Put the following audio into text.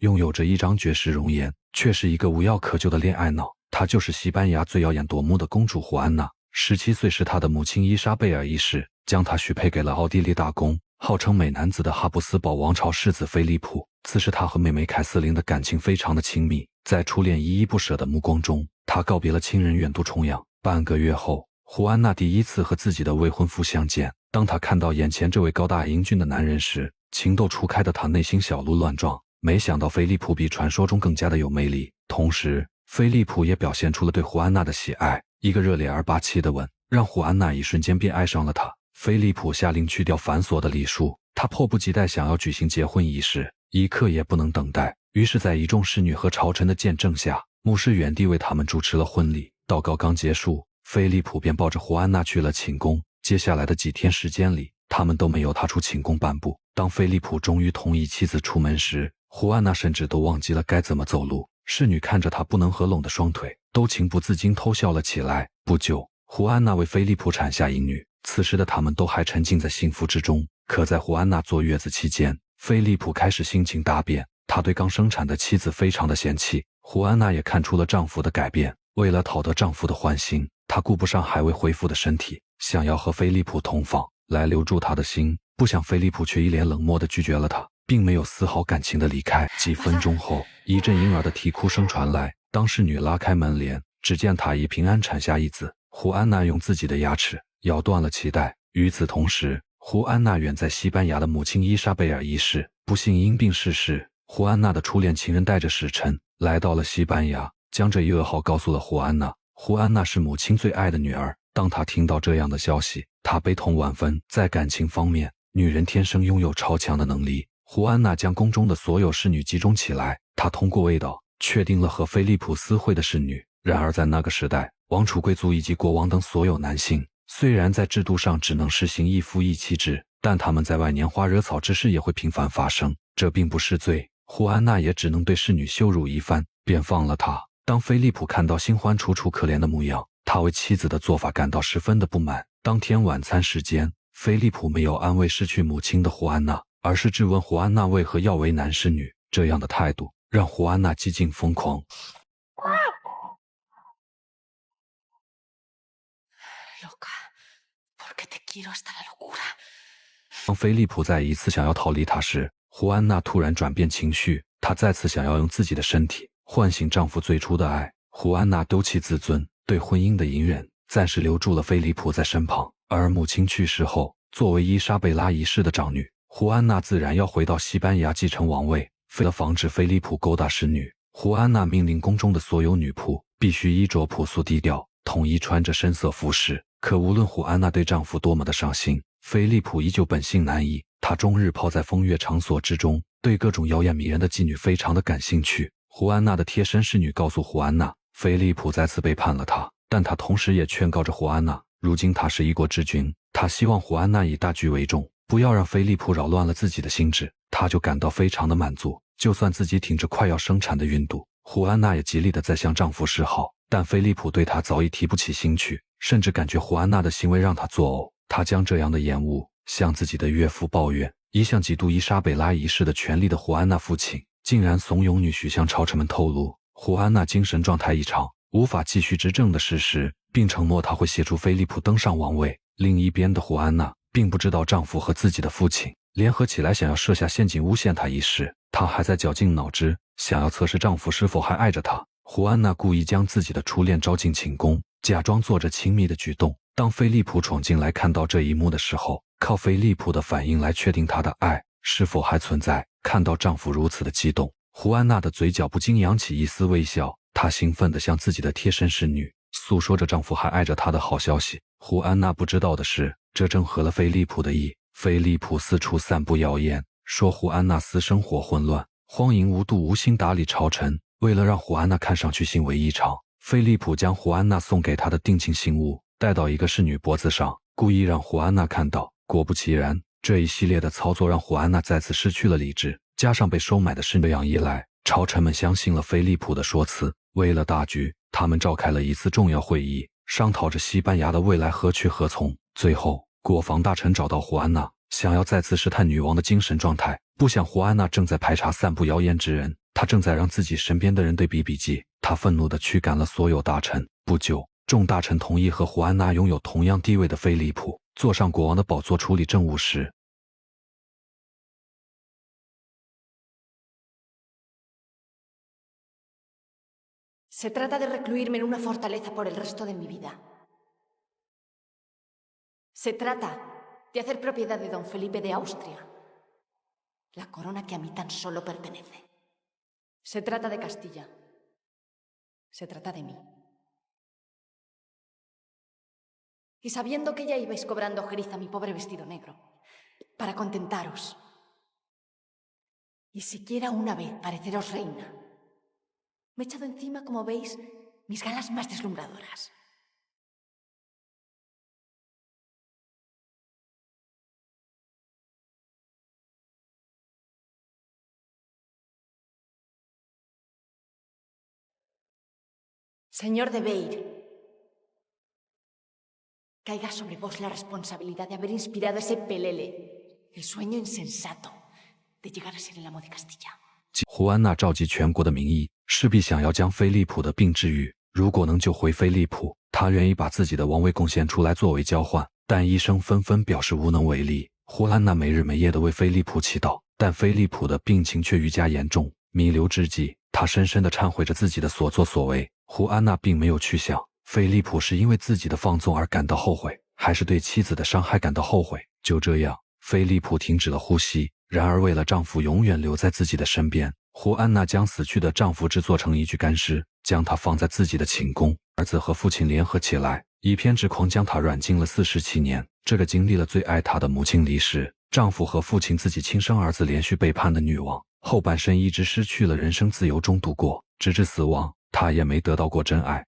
拥有着一张绝世容颜，却是一个无药可救的恋爱脑。她就是西班牙最耀眼夺目的公主胡安娜。17岁时，她的母亲伊莎贝尔一世将她许配给了奥地利大公，号称美男子的哈布斯堡王朝世子菲利普。此时，他和妹妹凯瑟琳的感情非常的亲密，在初恋依依不舍的目光中，他告别了亲人，远渡重洋。半个月后，胡安娜第一次和自己的未婚夫相见。当她看到眼前这位高大英俊的男人时，情窦初开的她内心小鹿乱撞。没想到菲利普比传说中更加的有魅力，同时菲利普也表现出了对胡安娜的喜爱，一个热烈而霸气的吻让胡安娜一瞬间便爱上了他。菲利普下令去掉繁琐的礼数，他迫不及待想要举行结婚仪式，一刻也不能等待。于是在一众侍女和朝臣的见证下，牧师原地为他们主持了婚礼。祷告刚结束，菲利普便抱着胡安娜去了寝宫。接下来的几天时间里，他们都没有踏出寝宫半步。当菲利普终于同意妻子出门时，胡安娜甚至都忘记了该怎么走路。侍女看着她不能合拢的双腿，都情不自禁偷笑了起来。不久，胡安娜为菲利普产下一女。此时的他们都还沉浸在幸福之中。可在胡安娜坐月子期间，菲利普开始心情大变，他对刚生产的妻子非常的嫌弃。胡安娜也看出了丈夫的改变，为了讨得丈夫的欢心，她顾不上还未恢复的身体，想要和菲利普同房来留住他的心。不想菲利普却一脸冷漠地拒绝了她，并没有丝毫感情的离开。几分钟后，一阵婴儿的啼哭声传来，当侍女拉开门帘，只见她已平安产下一子。胡安娜用自己的牙齿咬断了脐带。与此同时，胡安娜远在西班牙的母亲伊莎贝尔一世不幸因病逝世。胡安娜的初恋情人带着使臣来到了西班牙，将这一噩耗告诉了胡安娜。胡安娜是母亲最爱的女儿，当她听到这样的消息，她悲痛万分。在感情方面，女人天生拥有超强的能力。胡安娜将宫中的所有侍女集中起来，她通过味道确定了和菲利普私会的侍女。然而在那个时代，王储贵族以及国王等所有男性，虽然在制度上只能实行一夫一妻制，但他们在外拈花惹草之事也会频繁发生，这并不是罪。胡安娜也只能对侍女羞辱一番，便放了她。当菲利普看到新欢楚楚可怜的模样，他为妻子的做法感到十分的不满。当天晚餐时间，菲利普没有安慰失去母亲的胡安娜，而是质问胡安娜为何要为难侍女。这样的态度让胡安娜几近疯狂。当菲利普再一次想要逃离她时，胡安娜突然转变情绪，她再次想要用自己的身体唤醒丈夫最初的爱。胡安娜丢弃自尊，对婚姻的隐忍，暂时留住了菲利普在身旁。而母亲去世后，作为伊莎贝拉一世的长女，胡安娜自然要回到西班牙继承王位。为了防止菲利普勾搭使女，胡安娜命令宫中的所有女仆必须衣着朴素低调，统一穿着深色服饰。可无论胡安娜对丈夫多么的上心，菲利普依旧本性难移。他终日泡在风月场所之中，对各种妖艳迷人的妓女非常的感兴趣。胡安娜的贴身侍女告诉胡安娜，菲利普再次背叛了她，但他同时也劝告着胡安娜，如今他是一国之君，他希望胡安娜以大局为重，不要让菲利普扰乱了自己的心智。他就感到非常的满足，就算自己挺着快要生产的孕肚，胡安娜也极力的在向丈夫示好，但菲利普对她早已提不起兴趣，甚至感觉胡安娜的行为让他作呕。他将这样的厌恶向自己的岳父抱怨。一向嫉妒伊莎贝拉一世的权力的胡安娜父亲竟然怂恿女婿向朝臣们透露胡安娜精神状态异常，无法继续执政的事实，并承诺他会协助菲利普登上王位。另一边的胡安娜并不知道丈夫和自己的父亲联合起来想要设下陷阱诬陷她一事，她还在绞尽脑汁想要测试丈夫是否还爱着她。胡安娜故意将自己的初恋招进寝宫，假装做着亲密的举动。当菲利普闯进来看到这一幕的时候，靠菲利普的反应来确定他的爱是否还存在。看到丈夫如此的激动，胡安娜的嘴角不禁扬起一丝微笑，她兴奋地向自己的贴身侍女诉说着丈夫还爱着她的好消息。胡安娜不知道的是，这正合了菲利普的意。菲利普四处散布谣言，说胡安娜私生活混乱，荒淫无度，无心打理朝臣。为了让胡安娜看上去行为异常，菲利普将胡安娜送给他的定情信物戴到一个侍女脖子上，故意让胡安娜看到。果不其然，这一系列的操作让胡安娜再次失去了理智，加上被收买的侍女样一来，朝臣们相信了菲利普的说辞。为了大局，他们召开了一次重要会议，商讨着西班牙的未来何去何从。最后，国防大臣找到胡安娜，想要再次试探女王的精神状态，不想胡安娜正在排查散布谣言之人，她正在让自己身边的人对比笔记。他愤怒地驱赶了所有大臣。不久，众大臣同意和胡安娜拥有同样地位的菲利普坐上国王的宝座处理政务时，Se trata de recluirme en una fortaleza por el resto de mi vida. Se trata de hacer propiedad de don Felipe de Austria, la corona que a mí tan solo pertenece. Se trata de Castilla. Se trata de mí. Y sabiendo que ya ibais cobrando ojeriza mi pobre vestido negro, para contentaros, y siquiera una vez pareceros reina, me he echado encima, como veis, mis galas más deslumbradoras. Señor de Beir, caiga sobre vos la responsabilidad de haber inspirado ese pelele, el sueño insensato de llegar a ser el amo de Castilla. 胡安娜召集全国的民意，势必想要将菲利普的病治愈。如果能救回菲利普，她愿意把自己的王位贡献出来作为交换。但医生纷纷表示无能为力。胡安娜没日没夜地为菲利普祈祷，但菲利普的病情却愈加严重。弥留之际，他深深地忏悔着自己的所作所为。胡安娜并没有去想，菲利普是因为自己的放纵而感到后悔，还是对妻子的伤害感到后悔。就这样，菲利普停止了呼吸。然而为了丈夫永远留在自己的身边，胡安娜将死去的丈夫制作成一具干尸，将他放在自己的寝宫。儿子和父亲联合起来，以偏执狂将她软禁了47年。这个经历了最爱她的母亲离世，丈夫和父亲自己亲生儿子连续背叛的女王，后半生一直失去了人生自由中度过，直至死亡，她也没得到过真爱。